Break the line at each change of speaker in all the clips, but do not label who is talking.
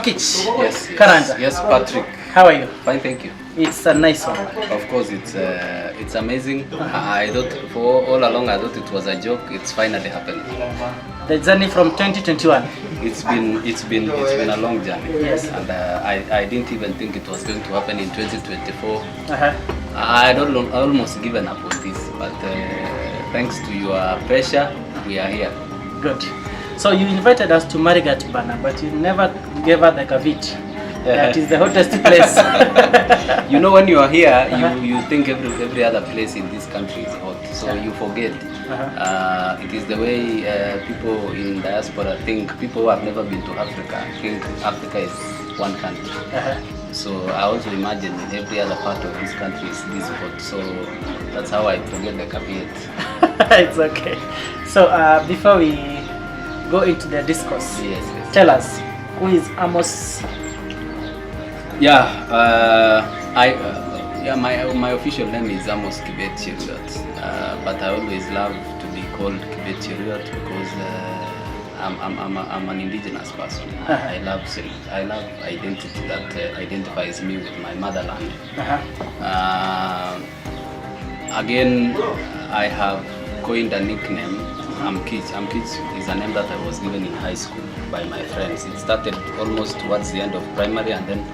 Amkich.
Yes.
Karanja.
Yes, Patrick.
How are you?
Fine, thank you.
It's a nice one.
Of course, it's amazing. I thought for all along I thought it was a joke. It's finally happened.
The journey from 2021.
It's been a long journey.
Yes.
And I didn't even think it was going to happen in 2024.
Uh-huh.
I almost given up on this, but thanks to your pressure, we are here.
Good. So you invited us to Marigat Bana, but you never gave us the Kavit. That is the hottest place.
You know, when you are here, you think every other place in this country is hot, so you forget. It is the way people in diaspora think. People who have never been to Africa think Africa is one country. So I also imagine every other part of this country is this hot. So that's how I forget the caveat.
It's okay. So before we go into the discourse,
yes.
Tell us, who is Amos?
My official name is Amos Kibet Cheruiyot, but I always love to be called Kibet Cheruiyot because I'm an indigenous person. I love identity that identifies me with my motherland. Again, I have coined a nickname, Amkich. Amkich is a name that I was given in high school by my friends. It started almost towards the end of primary, and then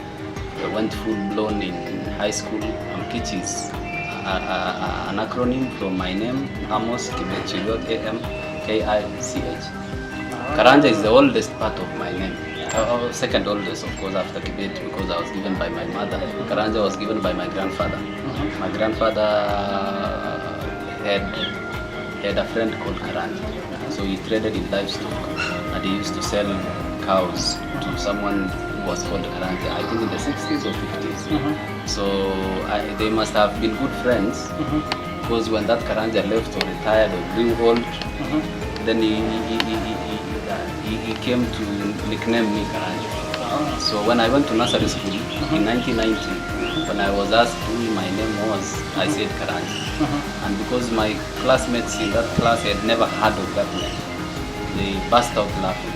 I went full blown in high school. Amkich is an acronym from my name, Amos Kibet Cheruiyot, Amkich. Karanja is the oldest part of my name. Second oldest, of course, after Kibet, because I was given by my mother. Karanja was given by my grandfather. My grandfather had a friend called Karanja. So he traded in livestock, and he used to sell cows to someone who was called Karanja, I think in the 60s or 50s. So they must have been good friends, because when that Karanja left or retired or grew old, then he came to nickname me Karanja. So when I went to nursery school in 1990, when I was asked who my name was, I said Karanja. And because my classmates in that class had never heard of that name, they burst out laughing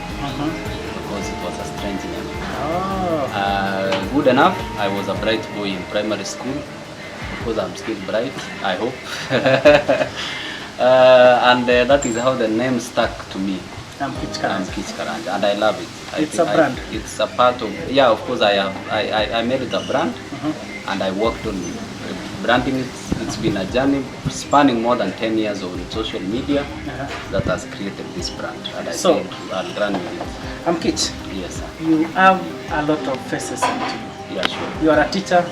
because it was a strange name. Good enough, I was a bright boy in primary school, because I'm still bright, I hope. And that is how the name stuck to me.
Amkich
Karanja, and I love it.
It's a brand.
It's a part of, yeah, of course. I made it a brand, and I worked on branding it. It's been a journey spanning more than 10 years on social media that has created this brand, and I'll run with it.
Amkich,
yes, sir.
You have a lot of faces into you.
Yeah, sure.
You are a teacher.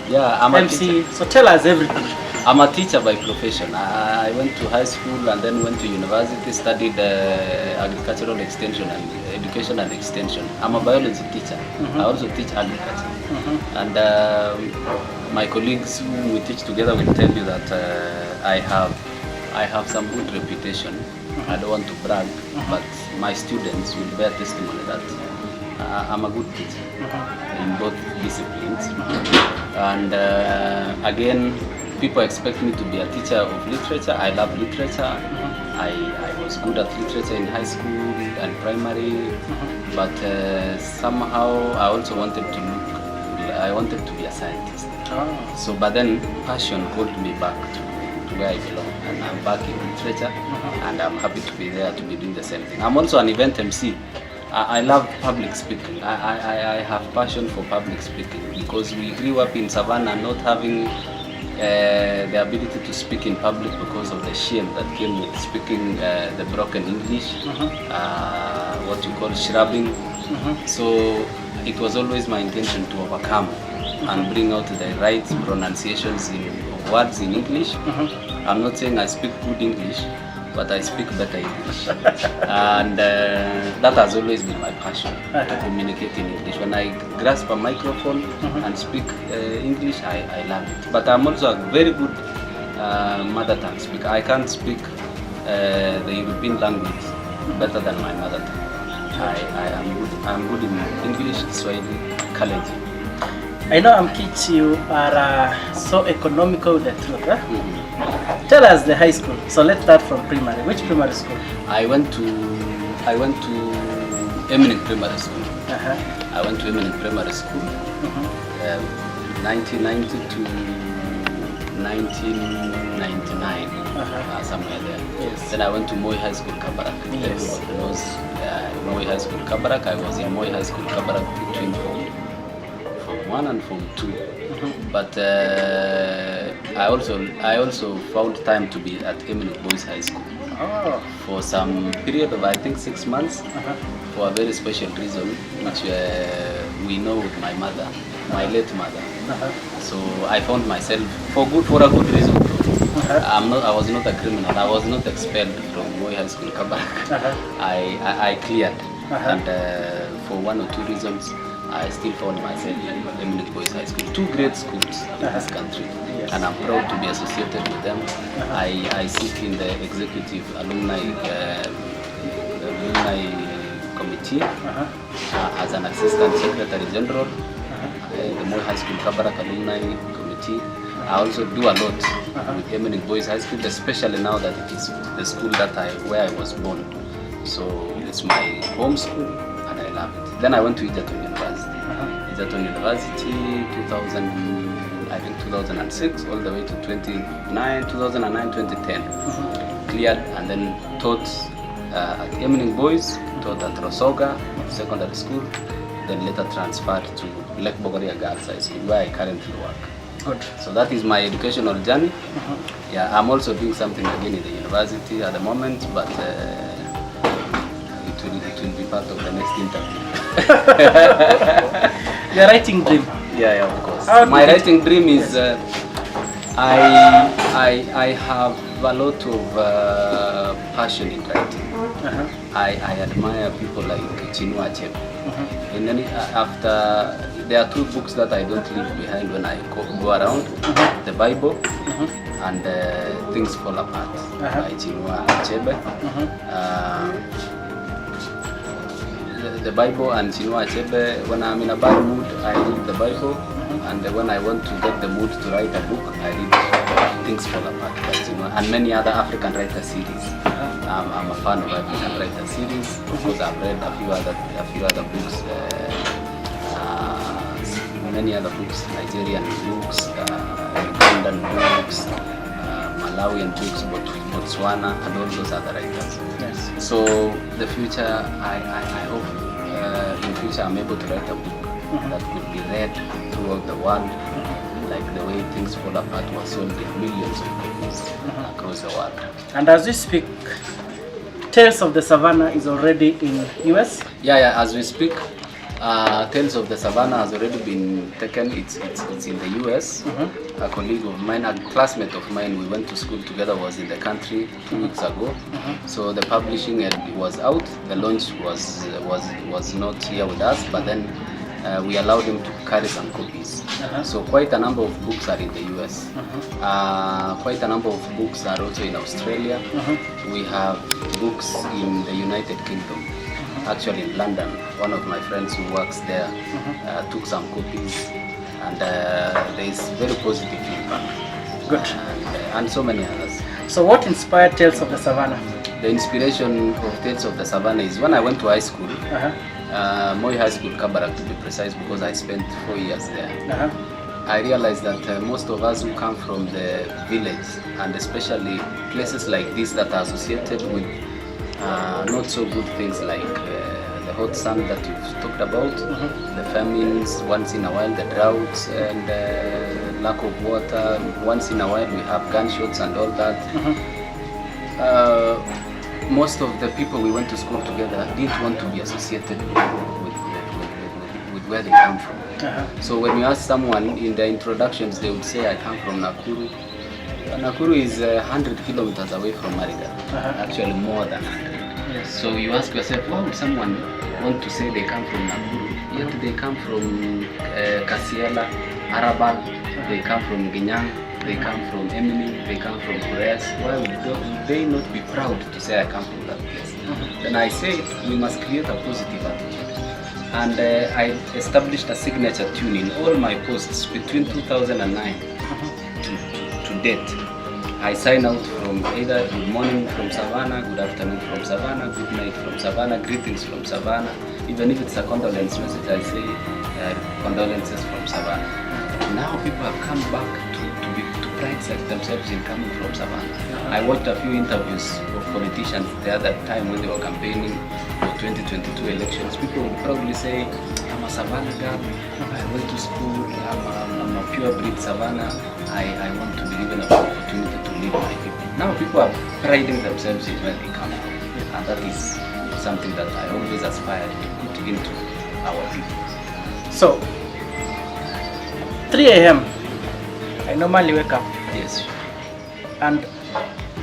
Yeah, I'm
MC.
a teacher.
So tell us everything.
I'm a teacher by profession. I went to high school and then went to university, studied agricultural extension and education and extension. I'm a biology teacher. I also teach agriculture. And my colleagues who we teach together will tell you that I have some good reputation. I don't want to brag, but my students will bear testimony that I'm a good teacher in both disciplines. And again, people expect me to be a teacher of literature. I love literature. I was good at literature in high school and primary, but somehow I also wanted to be a scientist. So, but then passion called me back to where I belong, and I'm back in literature, and I'm happy to be there to be doing the same thing. I'm also an event MC. I love public speaking. I have passion for public speaking, because we grew up in Savannah not having the ability to speak in public because of the shame that came with speaking the broken English, what you call shrubbing. So it was always my intention to overcome and bring out the right pronunciations of words in English. I'm not saying I speak good English, but I speak better English. And that has always been my passion, to communicate in English. When I grasp a microphone and speak English, I love it. But I'm also a very good mother tongue speaker. I can't speak the European language better than my mother tongue. I'm good in English, Swahili, Karanja.
I know, Amkich, you are so economical with the truth. Tell us the high school. So let's start from primary. Which primary school?
I went to Eminent Primary School.
Uh-huh.
I went to Eminent Primary School, 1990 to 1999, somewhere there.
Yes.
Then I went to Moi High School, Kabarak.
Yes.
Everybody knows Moi High School, Kabarak. I was in Moi High School, Kabarak between Form 1 and Form 2. But I also found time to be at Eminent Boys High School for some period of I think 6 months for a very special reason, which we know with my mother, my late mother. So I found myself for a good reason. I was not a criminal. I was not expelled from Moi High School, Kabarak. I cleared, and for one or two reasons, I still found myself in Eminent Boys High School. Two great schools in this country, and I'm proud to be associated with them. I sit in the executive alumni committee as an assistant secretary general. The Moi High School Kabarak alumni committee. I also do a lot with Eminent Boys High School, especially now that it is the school where I was born. So it's my home school, and I love it. Then I went to Egerton University. Egerton University, 2006, all the way to 2009, 2010. Cleared, and then taught at Eminent Boys, taught at Rosoga Secondary School, then later transferred to Lake Bogoria Girls High School, where I currently work.
Good.
So that is my educational journey. Yeah, I'm also doing something again in the university at the moment, but it will be part of the next interview.
Your writing dream?
Yeah, of course. My writing dream is I have a lot of passion in writing. I admire people like Chinua Achebe. And then after, there are two books that I don't leave behind when I go around: the Bible and Things Fall Apart by Chinua Achebe. The Bible and Chinua Achebe. When I'm in a bad mood, I read the Bible, and when I want to get the mood to write a book, I read Things Fall Apart by Chinua, and many other African writer series. I'm a fan of African writer series because I've read a few other books, many other books, Nigerian books, Ugandan books, Malawian books, Botswana, and all those other writers.
Yes.
So the future, I hope in future I'm able to write a book that could be read throughout the world, like the way Things Fall Apart was sold in millions of copies across the world.
And as we speak, Tales of the Savannah is already in US?
Yeah, as we speak, Tales of the Savannah has already been taken. It's in the US. A colleague of mine, a classmate of mine, we went to school together, was in the country 2 weeks ago. So the publishing was out. The launch was not here with us, but then we allowed him to carry some copies. So quite a number of books are in the US. Quite a number of books are also in Australia. We have books in the United Kingdom. Actually in London, one of my friends who works there took some copies, and there is very positive feedback.
Good.
And so many others.
So what inspired Tales of the Savannah?
The inspiration of Tales of the Savannah is when I went to high school, Moi High School, Kabarak to be precise, because I spent 4 years there. I realized that most of us who come from the village, and especially places like this that are associated with not so good things like the hot sun that you've talked about, the famines, once in a while the droughts and lack of water, once in a while we have gunshots and all that. Most of the people we went to school together didn't want to be associated with where they come from. So when you ask someone in the introductions, they would say, I come from Nakuru. Nakuru is 100 kilometers away from Marigat, actually more than 100. Yes. So you ask yourself, why would someone want to say they come from Nakuru, yet they come from Kasiela, Arabal, they come from Ginyang, they come from Emily, they come from Kures. Why would they not be proud to say I come from that place? Then I say we must create a positive attitude. And I established a signature tune in all my posts between 2009 to date. I sign out from either good morning from Savannah, good afternoon from Savannah, good night from Savannah, greetings from Savannah. Even if it's a condolence message, I say condolences from Savannah. Now people have come back to pride themselves in coming from Savannah. I watched a few interviews of politicians the other time when they were campaigning for 2022 elections. People would probably say, I'm a Savannah girl, I went to school, I'm a pure breed Savannah, I want to be given an opportunity to lead my people. Now people are priding themselves in where they come from, and that is something that I always aspire to put into our people.
So, 3 a.m. I normally wake up.
Yes.
And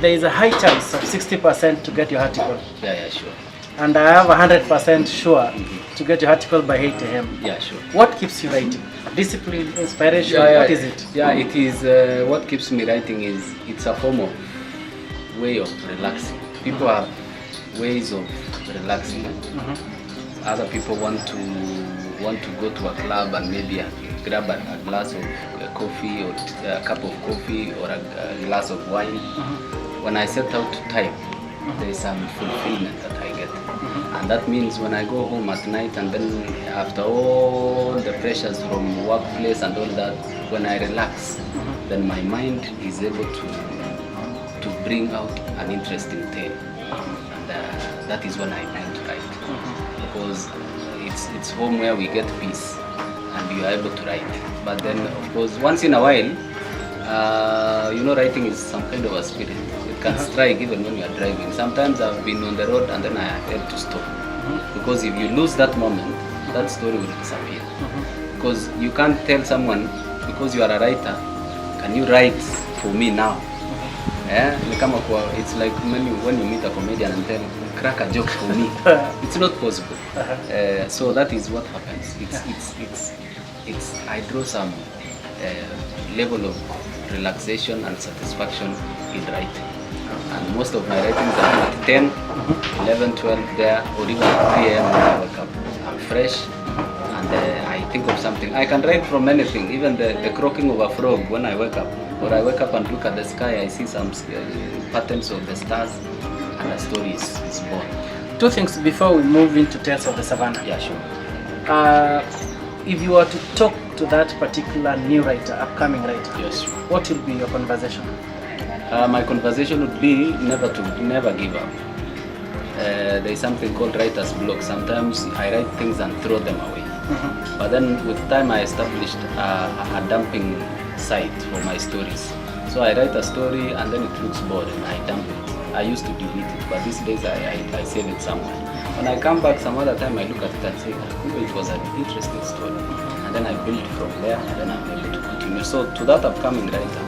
there is a high chance of 60% to get your article.
Yeah, sure.
And I have 100% sure to get your article by 8 a.m.
Yeah, sure.
What keeps you writing? Discipline, inspiration, what is it?
Yeah, it is, what keeps me writing is, it's a form of way of relaxing. People have ways of relaxing. Other people want to go to a club and maybe grab a glass of coffee or a cup of coffee or a glass of wine. When I set out to type, there is some fulfillment that I get. And that means when I go home at night and then after all the pressures from workplace and all that, when I relax, then my mind is able to bring out an interesting tale. And that is when I begin to write. Because it's home where we get peace and you are able to write. But then of course once in a while, writing is some kind of a spirit. It can strike even when you are driving. Sometimes I've been on the road and then I had to stop. Because if you lose that moment, that story will disappear. Because you can't tell someone, because you are a writer, can you write for me now? It's like when you meet a comedian and tell, crack a joke for me. It's not possible. So that is what happens. I draw some level of relaxation and satisfaction in writing. And most of my writings are at 10, 11, 12 there, or even at 3 a.m. when I wake up. I'm fresh and I think of something. I can write from anything, even the croaking of a frog when I wake up. Or I wake up and look at the sky, I see some patterns of the stars, and a story is born.
2 things before we move into Tales of the Savannah.
Yeah, sure.
If you were to talk to that particular new writer, upcoming writer,
yes,
what will be your conversation?
My conversation would be never give up. There is something called writer's block. Sometimes I write things and throw them away. But then with time I established a dumping site for my stories. So I write a story and then it looks boring, I dump it. I used to delete it, but these days I save it somewhere. When I come back some other time I look at it and say, it was an interesting story. And then I build from there and then I'm able to continue. So to that upcoming writer,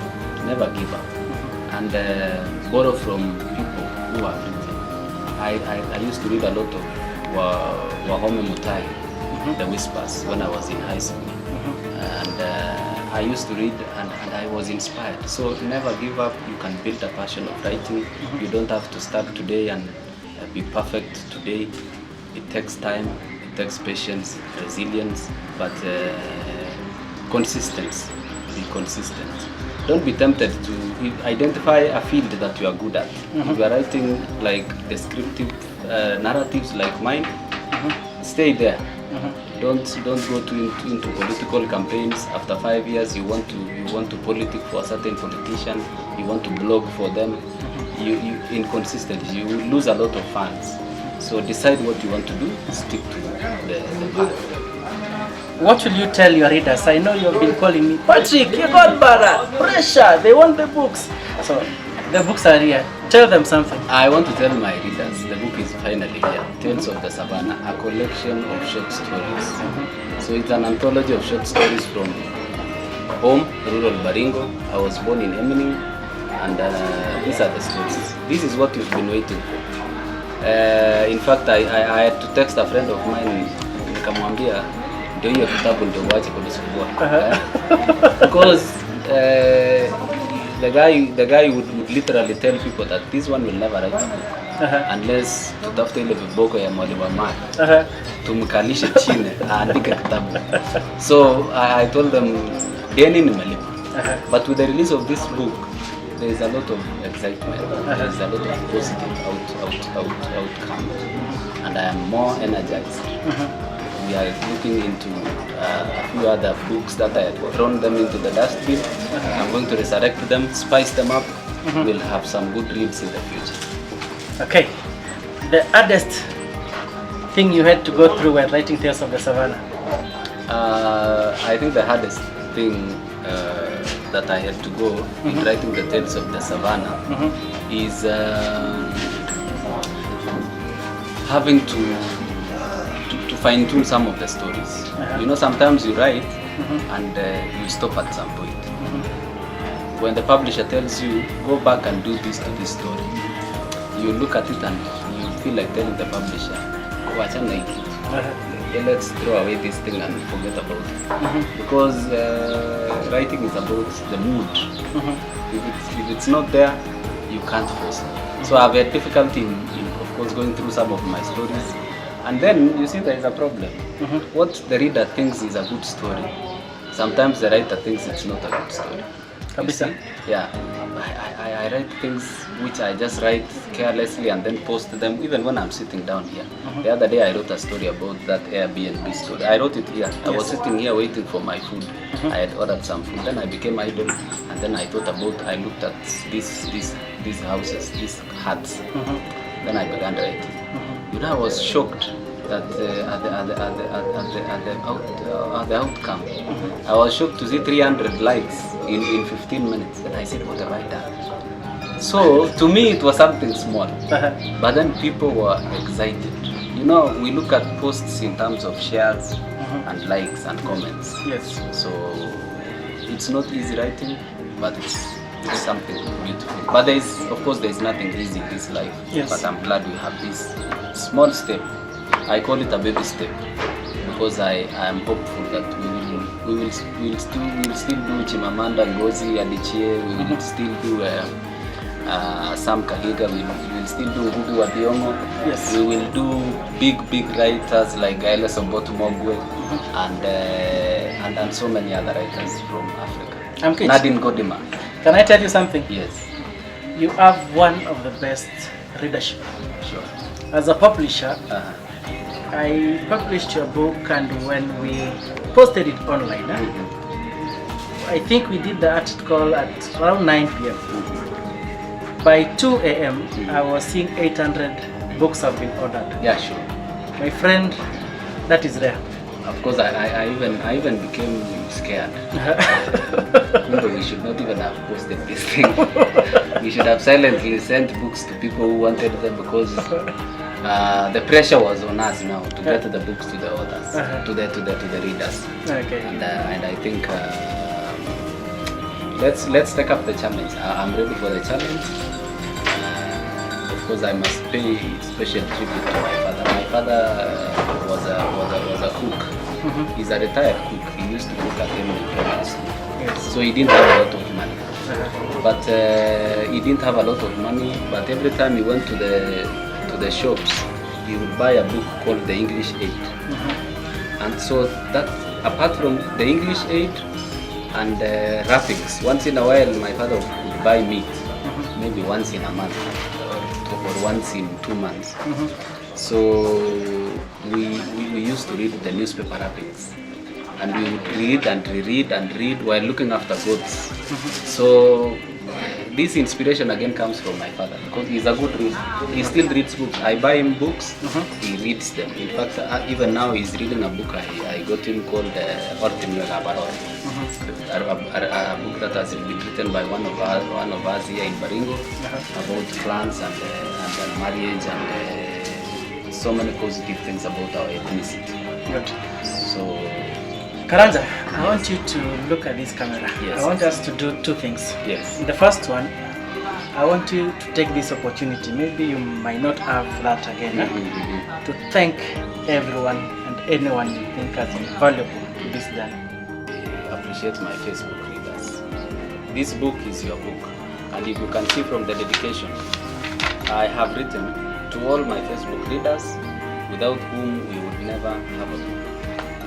never give up. And borrow from people who have written. I used to read a lot of Wahome Mutai, The Whispers, when I was in high school. And I used to read and I was inspired. So never give up. You can build a passion of writing. You don't have to start today and be perfect today. It takes time, it takes patience, resilience, but consistency. Be consistent. Don't be tempted to identify a field that you are good at. If you are writing like descriptive narratives like mine, stay there. Don't go into political campaigns. After 5 years, you want to politic for a certain politician. You want to blog for them. You inconsistent. You will lose a lot of fans. So decide what you want to do. Stick to the path.
What will you tell your readers? I know you've been calling me, Patrick, you got Bara, pressure, they want the books. So the books are here. Tell them something.
I want to tell my readers, the book is finally here. Tales of the Savannah, a collection of short stories. So it's an anthology of short stories from home, rural Baringo. I was born in Emini, and these are the stories. This is what you've been waiting for. In fact, I had to text a friend of mine, nikamwambia, do hiyo kitabu ndio uache kunisumbua. Because the guy would literally tell people that this one will never write a book unless tutafute ile viboko ya mwalimu Amkich tumkalishe chini aandike kitabu. So I told them deni nimelipa. But with the release of this book, there's a lot of excitement. There's a lot of positive outcome, and I am more energized. We are looking into a few other books that I had thrown them into the dustbin. I'm going to resurrect them, spice them up. We'll have some good reads in the future.
Okay. The hardest thing you had to go through when writing Tales of the Savannah?
I think the hardest thing that I had to go in writing the Tales of the Savannah is having to fine-tune some of the stories. You know, sometimes you write and you stop at some point. When the publisher tells you, go back and do this to this story, you look at it and you feel like telling the publisher, let's throw away this thing and forget about it. Because writing is about the mood. If it's not there, you can't force it. So I've had difficulty in of course, going through some of my stories. And then you see there is a problem. What the reader thinks is a good story, sometimes the writer thinks it's not a good story. Yeah, I write things which I just write carelessly and then post them even when I'm sitting down here. The other day I wrote a story about that Airbnb story. I wrote it here. I was sitting here waiting for my food. I had ordered some food. Then I became idle, and then I thought about, I looked at these houses, these huts. Then I began writing. You know, I was shocked at the outcome. I was shocked to see 300 likes in 15 minutes. And I said, what have I done? So to me it was something small, but then people were excited. You know, we look at posts in terms of shares and likes and comments.
Yes.
So it's not easy writing, but it's something beautiful. But of course, there is nothing easy in this life.
Yes.
But I'm glad we have this small step. I call it a baby step because I am hopeful that we will still do Chimamanda Ngozi Adichie. We will still do Sam Kahiga. We will still do Ngugi wa Thiong'o.
Yes.
We will do big writers like Gaele Sobot Mogwe and so many other writers from Africa.
Amkich,
Nadine Godima.
Can I tell you something?
Yes.
You have one of the best readership.
Sure.
As a publisher, I published your book, and when we posted it online, I think we did the article at around 9 p.m. By 2 a.m., I was seeing 800 books have been ordered.
Yeah, sure.
My friend, that is rare.
Of course, I even became scared. We should not even have posted this thing. We should have silently sent books to people who wanted them, because the pressure was on us now to get the books to the authors, to the readers.
Okay.
And I think let's take up the challenge. I'm ready for the challenge. Of course, I must pay special tribute to my father. My father was a cook. He's a retired cook. He used to cook at Amkich.
Yes.
So he didn't have a lot of money. But he didn't have a lot of money. But every time he went to the shops, he would buy a book called The English Aid. And so that, apart from the English Aid and wrappings, once in a while my father would buy meat, maybe once in a month or once in 2 months. So we used to read the newspaper wrappings, and we would read and reread and read while looking after goats. So this inspiration again comes from my father, because he's a good reader. He still reads books. I buy him books, he reads them. In fact, even now he's reading a book I got him called Ortinwega Barot, a book that has been written by one of us here in Baringo, about clans and marriage and so many positive things about our ethnicity.
Good.
So,
Karanja, I want you to look at this camera.
Yes.
I want us to do two things.
yes.
The first one, I want you to take this opportunity, maybe you might not have that again, to thank everyone and anyone you think has been valuable to this journey.
I appreciate my Facebook readers. This book is your book, and if you can see from the dedication I have written to all my Facebook readers, without whom we would never have a book.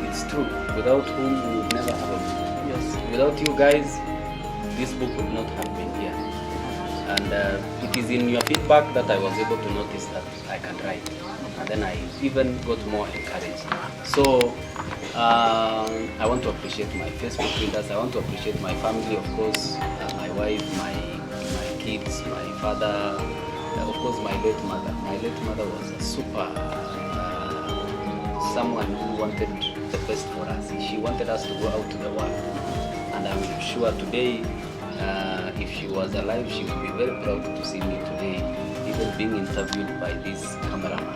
It's true, without whom we would never have a book.
Yes.
Without you guys, this book would not have been here. And it is in your feedback that I was able to notice that I can write. And then I even got more encouraged. So I want to appreciate my Facebook readers. I want to appreciate my family, of course, my wife, my kids, my father, of course my late mother. My late mother was a super someone who wanted the best for us. She wanted us to go out to the world. And I'm sure today, if she was alive, she would be very proud to see me today, even being interviewed by this cameraman,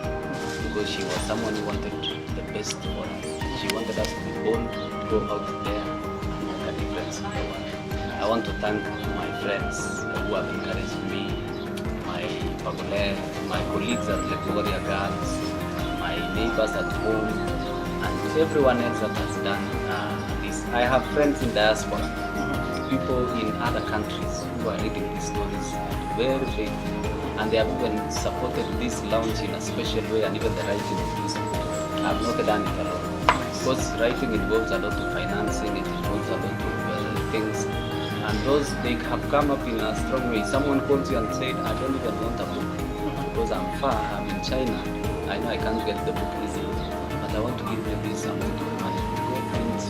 because she was someone who wanted the best for us. She wanted us to be bold, to go out there and make a difference in the world. I want to thank my friends who have encouraged me, my Pagole, my colleagues at Legoria Girls, my neighbors at home, and everyone else that has done this. I have friends in diaspora, people in other countries who are reading these stories very faithfully, and they have even supported this launch in a special way, and even the writing of this book. I have not done it alone. Because writing involves a lot of financing, it involves a lot of things, and those, they have come up in a strong way. Someone calls you and said, I don't even want a book because I'm far, I'm in China, I know I can't get the book easily, but I want to give you this amount of money. Go print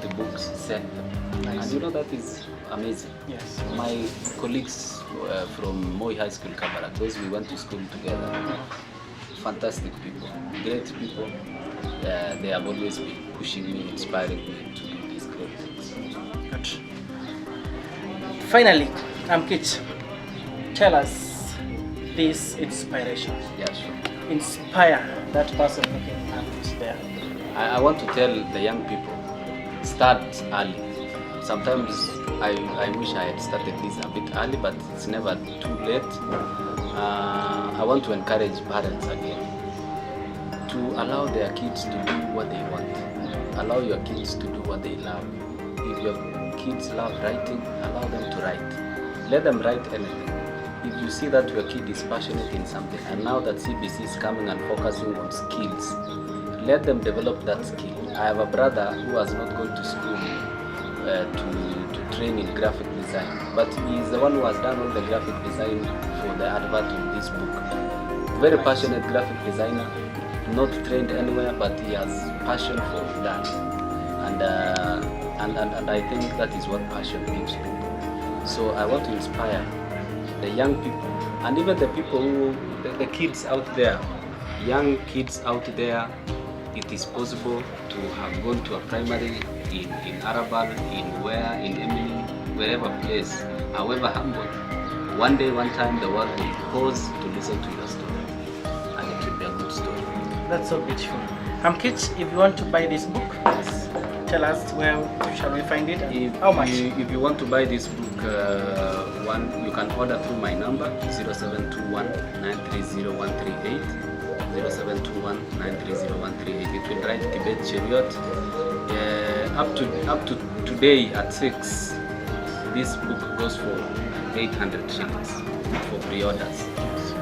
50 books, sell them. Nice. And you know, that is amazing. Yes. My colleagues from Moi High School, Kabarak, those we went to school together, fantastic people, great people. They have always been pushing me, inspiring me to do these great things.
Good. Finally, Amkich, tell us this inspiration.
Yeah, sure.
Inspire that person looking out there.
I want to tell the young people, start early. Sometimes I wish I had started this a bit early, but it's never too late. I want to encourage parents again to allow their kids to do what they want. Allow your kids to do what they love. If your kids love writing, allow them to write. Let them write anything. If you see that your kid is passionate in something, and now that CBC is coming and focusing on skills, let them develop that skill. I have a brother who has not gone to school to train in graphic design, but he is the one who has done all the graphic design for the advert in this book. Very passionate graphic designer, not trained anywhere, but he has passion for that. And I think that is what passion gives people. So I want to inspire the young people, and even the people who, the kids out there, young kids out there. It is possible to have gone to a primary in Arabal, in Emily, wherever place, however humble. One day, one time, the world will pause to listen to your story, and it will be a good story.
That's so beautiful. Amkich, if you want to buy this book, tell us where shall we find it and how much?
If you want to buy this book, you can order through my number 0721 930 138. 0721-930-138. It will write Tibet Chariot. Up to today at 6, this book goes for 800 shillings for pre-orders.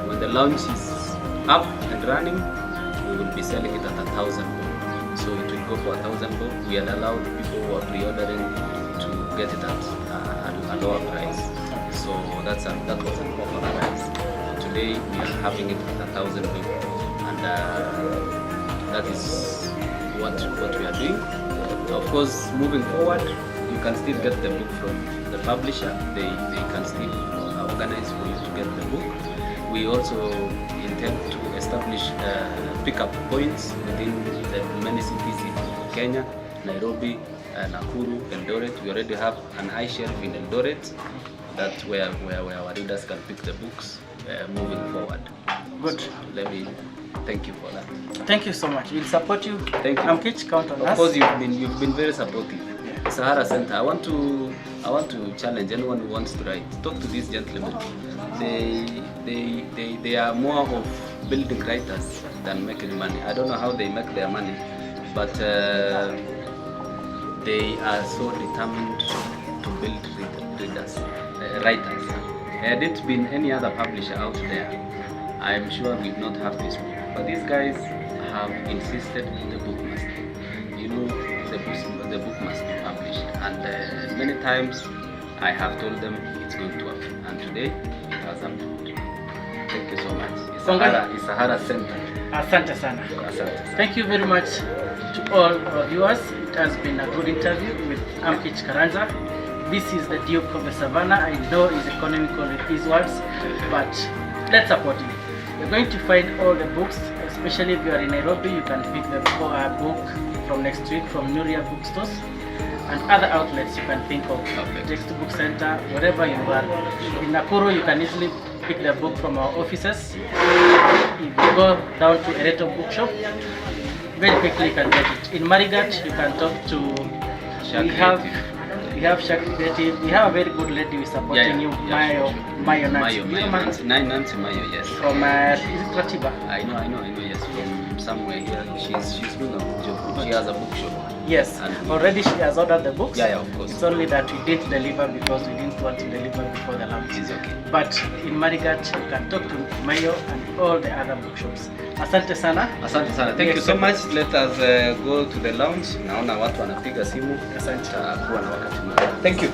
When the launch is up and running, we will be selling it at 1,000 bob. So it will go for 1,000 bob. We had allowed people who are pre-ordering to get it at a lower price. So that was an offer price. Today we are having it at 1,000 bob. That is what we are doing. Of course, moving forward, you can still get the book from the publisher. They can still organize for you to get the book. We also intend to establish pickup points within the many cities in Kenya, Nairobi, Nakuru, Eldoret. We already have an iShelf in Eldoret. That's where our readers can pick the books moving forward.
Good.
So let me thank you for that.
Thank you so much. We'll support you.
Thank you.
Amkich, count on us.
Of course, you've been very supportive. Yeah. Sahara Center. I want to challenge anyone who wants to write. Talk to these gentlemen. They are more of building writers than making money. I don't know how they make their money, but they are so determined to build writers. Had it been any other publisher out there, I am sure we would not have this book. But these guys have insisted the book must, the book must be published. And many times I have told them it's going to happen. And today it Sahara Center.
Asante sana.
Asante.
Thank you very much to all our viewers. It has been a good interview with Amkich Karanja. This is the Duke of the Savannah. I know he's economical with his words, but let's support him. You're going to find all the books, especially if you are in Nairobi. You can pick the book from next week from Nuria bookstores and other outlets you can think of. Textbook center, wherever you are. In Nakuru, you can easily pick the book from our offices. If you go down to Ereto bookshop, very quickly you can get it. In Marigat, you can talk to. We have Shak Creative. We have a very good lady who is supporting you, Mayo Nancy.
Nancy Mayo, yes.
From is it Ratiba?
I know, yes. From somewhere here. She's doing a good job. She has a bookshop.
Yes, already she has ordered the books.
Yeah, of course.
It's only that we didn't deliver because we didn't want to deliver before the launch.
It's okay.
But in Marigat, you can talk to Mayo and all the other bookshops. Asante sana.
Asante sana. Thank you so much. Let us go to the lounge. Naona watu wanapiga simu.
Asante.
Kuwa na wakati mwema. Thank you.